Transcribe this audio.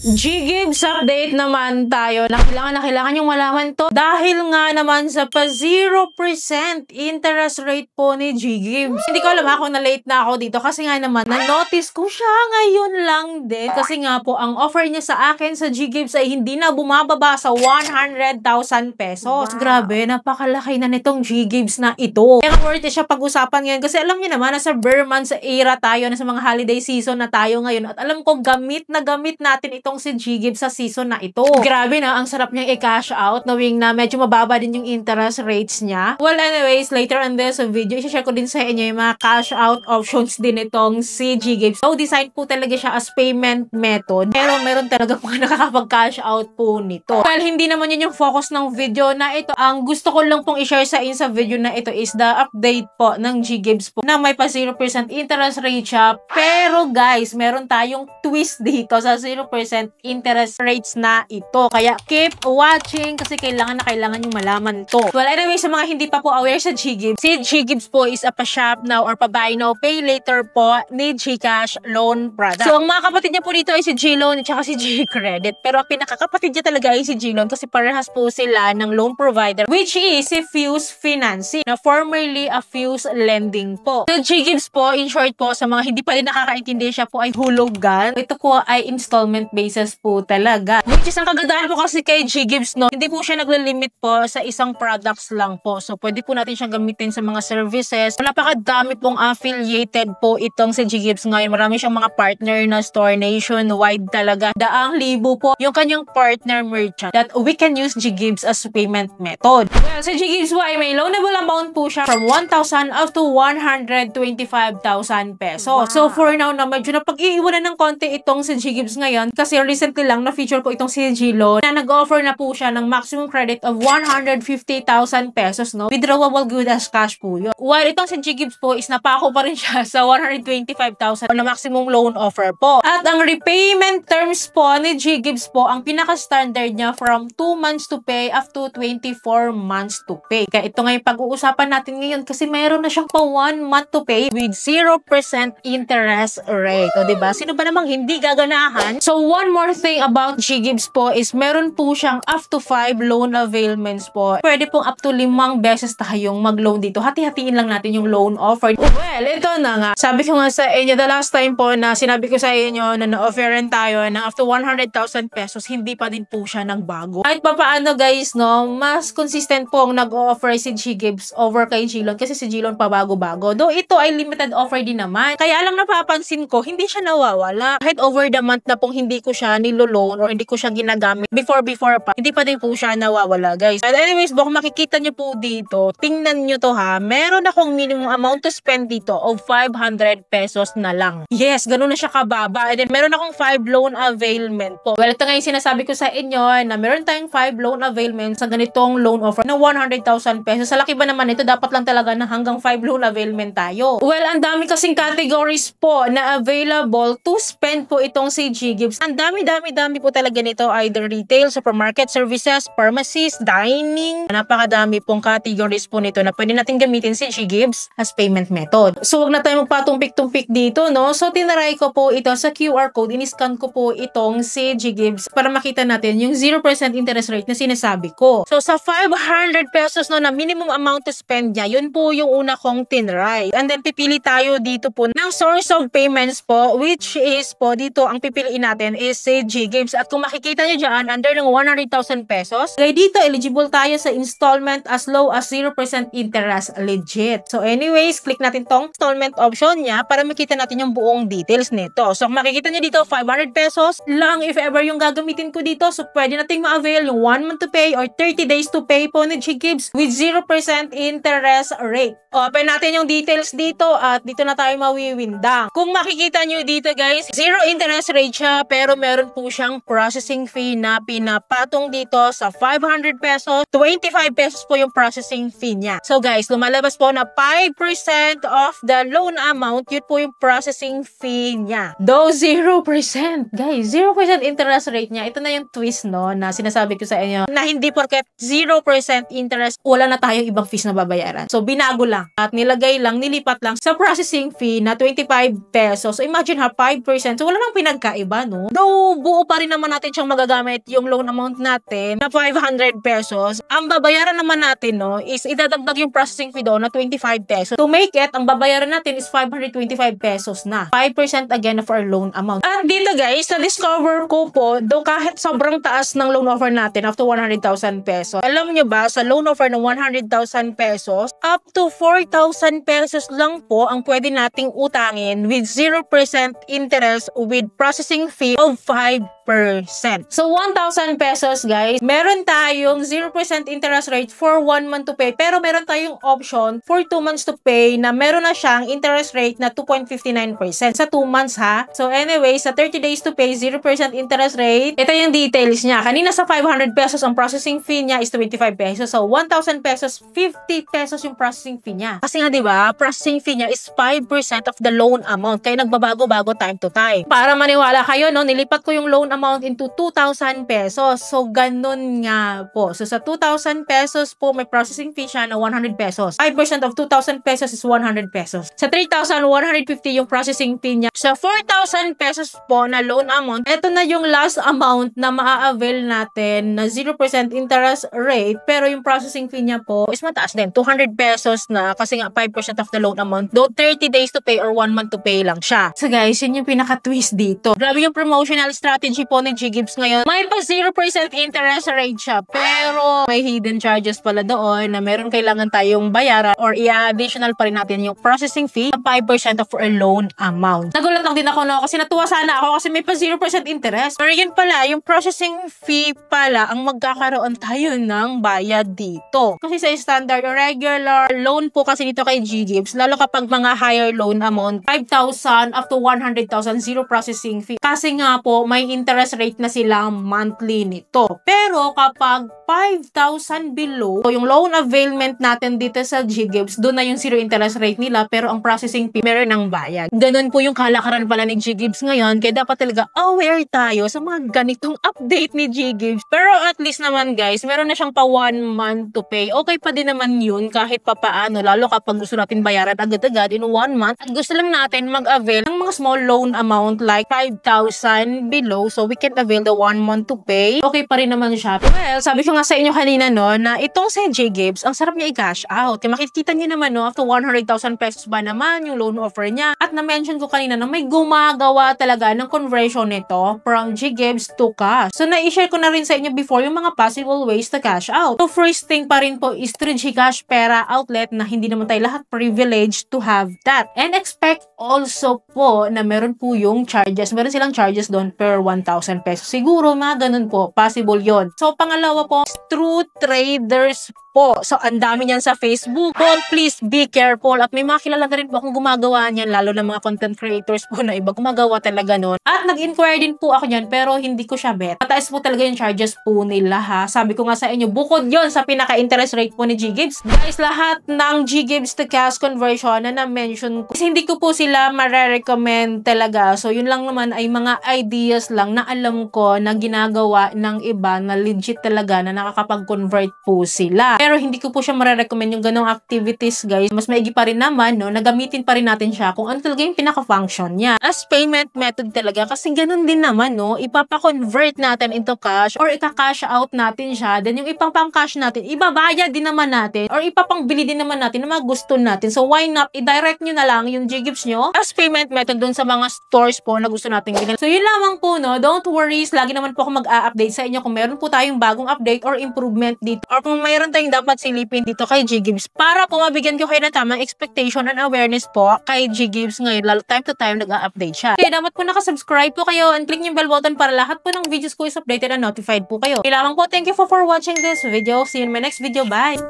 G-Gibbs update naman tayo na kailangan yung malaman to dahil nga naman sa pa 0% interest rate po ni G-Gibbs. Hindi ko alam kung na-late na ako dito kasi nga naman na-notice ko siya ngayon lang din kasi nga po ang offer niya sa akin sa G-Gibbs ay hindi na bumababa sa 100,000 pesos. Wow. Grabe, napakalaki na nitong G-Gibbs na ito. Kaya worth it siya pag-usapan ngayon kasi alam niyo naman na sa bear months era tayo na sa mga holiday season na tayo ngayon at alam ko gamit natin itong si G-Gibbs sa season na ito. Grabe na, ang sarap niyang i-cash out knowing na medyo mababa din yung interest rates niya. Well, anyways, later on this video, i-share ko din sa inyo yung mga cash out options din itong si G-Gibbs. So, design po talaga siya as payment method. Pero meron talaga mga nakakapag-cash out po nito. Well, hindi naman yun yung focus ng video na ito. Ang gusto ko lang pong i-share sa inyo sa video na ito is the update po ng G-Gibbs po na may pa 0% interest rate siya. Pero guys, meron tayong twist dito sa 0% interest rates na ito. Kaya keep watching kasi kailangan yung malaman to. Well, anyway, sa mga hindi pa po aware sa G-Gibbs, si G-Gibbs po is a pa-shop now or pa-buy now, pay later po ni GCash loan product. So, ang mga kapatid niya po dito ay si G-Loan at saka si G-Credit. Pero ang pinakakapatid niya talaga ay si G-Loan kasi parehas po sila ng loan provider which is si Fuse Financing na formerly a Fuse Lending po. So, G-Gibbs po, in short po, sa mga hindi pa rin nakakaintindi, siya po ay hulugan. Ito po ay installment basis po talaga. Which is ang kagandahan po kasi kay G-Gibbs, no, hindi po siya naglilimit po sa isang products lang po. So, pwede po natin siyang gamitin sa mga services. Napakadami pong affiliated po itong si G-Gibbs ngayon. Marami siyang mga partner na store nationwide talaga. Daang libo po yung kanyang partner merchant that we can use G-Gibbs as payment method. Well, sa G-Gibbs po ay may loanable amount po siya from 1,000 up to 125,000 pesos. Wow. So, for now na medyo napag-iiwanan ng konti itong si G-Gibbs ngayon kasi recently lang na-feature ko itong si G-Loan na nag-offer na po siya ng maximum credit of 150,000 pesos, no? Withdrawable good as cash po yun. While itong si G-Gibbs po is napako pa rin siya sa 125,000 na maximum loan offer po. At ang repayment terms po ni G-Gibbs po, ang pinaka-standard niya from 2 months to pay up to 24 months to pay. Kaya ito nga yung pag-uusapan natin ngayon kasi mayroon na siyang pa 1 month to pay with 0% interest rate. O diba? Sino ba namang hindi gaganahan? So, one more thing about G-Gibbs po is meron po siyang up to 5 loan availments po. Pwede pong up to 5 beses tayong mag-loan dito. Hati-hatiin lang natin yung loan offer. Well, ito na nga. Sabi ko nga sa inyo the last time po na sinabi ko sa inyo na na-offeran tayo ng up to 100,000 pesos, hindi pa din po siya nagbago. Kahit pa paano guys, no, mas consistent po ang nag-offer si G-Gibbs over kay G-Loan kasi si G-Loan pa bago-bago. Though ito ay limited offer din naman. Kaya lang napapansin ko, hindi siya nawawala. Kahit over the month na pong hindi ko siya nilo-loan or hindi ko siya ginagamit before pa, hindi pa din po siya nawawala guys. But anyways, kung makikita nyo po dito, tingnan nyo to ha, meron akong minimum amount to spend dito of 500 pesos na lang. Yes, ganun na siya kababa. And then meron akong 5 loan availment po. Well, ito nga yung sinasabi ko sa inyo na meron tayong 5 loan availment sa ganitong loan offer na 100,000 pesos. Sa laki ba naman ito, dapat lang talaga na hanggang 5 loan availment tayo. Well, ang dami kasing categories po na available to spend po itong si G-Gibbs. Ang dami po talaga nito, either retail, supermarket, services, pharmacies, dining. Napakadami pong categories po nito na pwede natin gamitin si G-Gibbs as payment method. So, wag na tayo magpatumpik-tumpik dito, no? So, tinaray ko po ito sa QR code. In-scan ko po itong si G-Gibbs para makita natin yung 0% interest rate na sinasabi ko. So, sa 500 pesos no, na minimum amount to spend niya, yun po yung una kong tinry. And then, pipili tayo dito po ng source of payments po, which is po dito, ang pipiliin natin is si G-Gibbs. At kung makikita nyo dyan, under ng 100,000 pesos, kaya dito, eligible tayo sa installment as low as 0% interest, legit. So, anyways, click natin tong installment option niya para makita natin yung buong details nito. So, kung makikita nyo dito, 500 pesos lang if ever yung gagamitin ko dito. So, pwede nating ma-avail yung 1 month to pay or 30 days to pay po ni G-Gibbs with 0% interest rate. Open natin yung details dito at dito na tayo mawiwindang. Kung makikita nyo dito guys, 0 interest rate siya pero meron po siyang processing fee na pinapatong dito sa 500 pesos. 25 pesos po yung processing fee niya. So guys, lumalabas po na 5% of the loan amount, yun po yung processing fee niya. Though 0%, guys, 0% interest rate niya. Ito na yung twist, no, na sinasabi ko sa inyo na hindi porket 0% interest, wala na tayong ibang fees na babayaran. So, binago lang at nilipat lang sa processing fee na 25 pesos. So, imagine ha, 5%. So, wala nang pinagkaiba, no? Though buo pa rin naman natin siyang magagamit yung loan amount natin na 500 pesos. Ang babayaran naman natin, no, is idadagdag yung processing fee doon na 25 pesos. To make it, ang babayaran natin is 525 pesos na. 5% again of our loan amount. At dito guys, na-discover ko po, do kahit sobrang taas ng loan offer natin up to 100,000 pesos. Alam nyo ba, sa loan offer ng 100,000 pesos, up to 4,000 pesos lang po ang pwede nating utangin with 0% interest with processing fee of 5%. So, 1,000 pesos guys, meron tayong 0% interest rate for 1 month to pay. Pero meron tayong option for 2 months to pay na meron na siyang interest rate na 2.59% sa 2 months ha. So anyway, sa 30 days to pay, 0% interest rate. Ito yung details niya. Kanina sa 500 pesos, ang processing fee niya is 25 pesos. So 1,000 pesos, 50 pesos yung processing fee niya. Kasi nga diba, processing fee niya is 5% of the loan amount. Kaya nagbabago-bago time to time. Para maniwala kayo, no, nilipat ko yung loan amount into 2,000 pesos. So ganun nga po. So sa 2,000 pesos po, may processing fee siya na 100 pesos. 5% of 2,000 pesos is 100 pesos. Sa 3,150 yung processing fee niya. Sa 4,000 pesos po na loan amount, ito na yung last amount na maa-avail natin na 0% interest rate, pero yung processing fee niya po is mataas din. 200 pesos na kasi nga 5% of the loan amount. Though 30 days to pay or 1 month to pay lang siya. So guys, yun yung pinaka-twist dito. Grabe yung promotional strategy po ni GGives ngayon. May pa 0% interest rate siya, pero may hidden charges pala doon na meron kailangan tayong bayaran or i-additional pa rin natin yung processing fee na 5% of our loan amount. Nagulat lang din ako, no, kasi natuwa sana ako kasi may pa 0% interest. Pero yun pala, yung processing fee pala ang magkakaroon tayo ng bayad dito. Kasi sa standard or regular loan po kasi dito kay GGives, lalo kapag mga higher loan amount, 5,000 up to 100,000, zero processing fee. Kasi nga po, may interest rate na sila monthly nito. Pero kapag 5,000 below, yung loan availment natin dito sa GGives, doon na yung zero interest rate nila, pero ang processing fee meron ng bayad. Ganun po yung kalakaran pala ni GGives ngayon, kaya dapat talaga aware tayo sa mga ganitong update ni GGives. Pero at least naman guys, meron na siyang pa 1 month to pay. Okay pa din naman yun kahit papaano, lalo kapag gusto natin bayaran agad-agad in 1 month at gusto lang natin mag-avail ng mga small loan amount like 5,000 below, so we can avail the 1 month to pay. Okay pa rin naman siya. Well, sabi ko nga sa inyo kanina, no, na itong si GGives, ang sarap niya i-cash out. Kaya makikita niyo naman, no, up to 100,000 pesos ba naman yung loan offer niya. At na-mention ko kanina na may gumagawa talaga ng conversion nito from GGives to cash. So, na-share ko na rin sa inyo before yung mga possible ways to cash out. So, first thing pa rin po is through GCash Pera outlet na hindi naman tayo lahat privileged to have that. And expect also po na meron po yung charges. Meron silang charges doon per 1,000 pesos. Siguro, mga ganun po. Possible yon. So, pangalawa po, True Traders po. So, ang dami niyan sa Facebook. So, please be careful. At may mga kilala na rin po akong gumagawa niyan, lalo na mga content creators po na iba gumagawa talaga nun. At nag-inquire din po ako niyan, pero hindi ko siya bet. Mataas po talaga yung charges po nila ha. Sabi ko nga sa inyo, bukod yon sa pinaka-interest rate po ni GGives. Guys, lahat ng GGives to cash conversion na na-mention ko, kasi hindi ko po sila mare-recommend talaga. So, yun lang naman ay mga ideas lang na alam ko na ginagawa ng iba na legit talaga na nakakapag-convert po sila. Pero hindi ko po siya mare-recommend yung ganong activities, guys. Mas maigi pa rin naman, no, nagamitin pa rin natin siya kung ano talaga yung pinaka-function niya. As payment method talaga, kasi ganun din naman, no, ipapa-convert natin into cash or ika-cash out natin siya. Then yung ipang-cash natin, ibabayad din naman natin or ipapang-bili din naman natin ng mga gusto natin. So, why not i-direct nyo na lang yung GGives nyo as payment method dun sa mga stores po na gusto natin bilhin. So, yun lamang po, no. Don't worry, lagi naman po ako mag-a-update sa inyo kung meron po tayong bagong update or improvement dito or kung mayroon tayong dapat silipin dito kay GGives para po mabigyan ko kayo ng tamang expectation and awareness po kay GGives ngayon, lalo time to time nag-a-update siya. Kaya dapat po nakasubscribe po kayo and click yung bell button para lahat po ng videos ko is updated and notified po kayo. Kaya lamang po, thank you for watching this video. See you in my next video. Bye!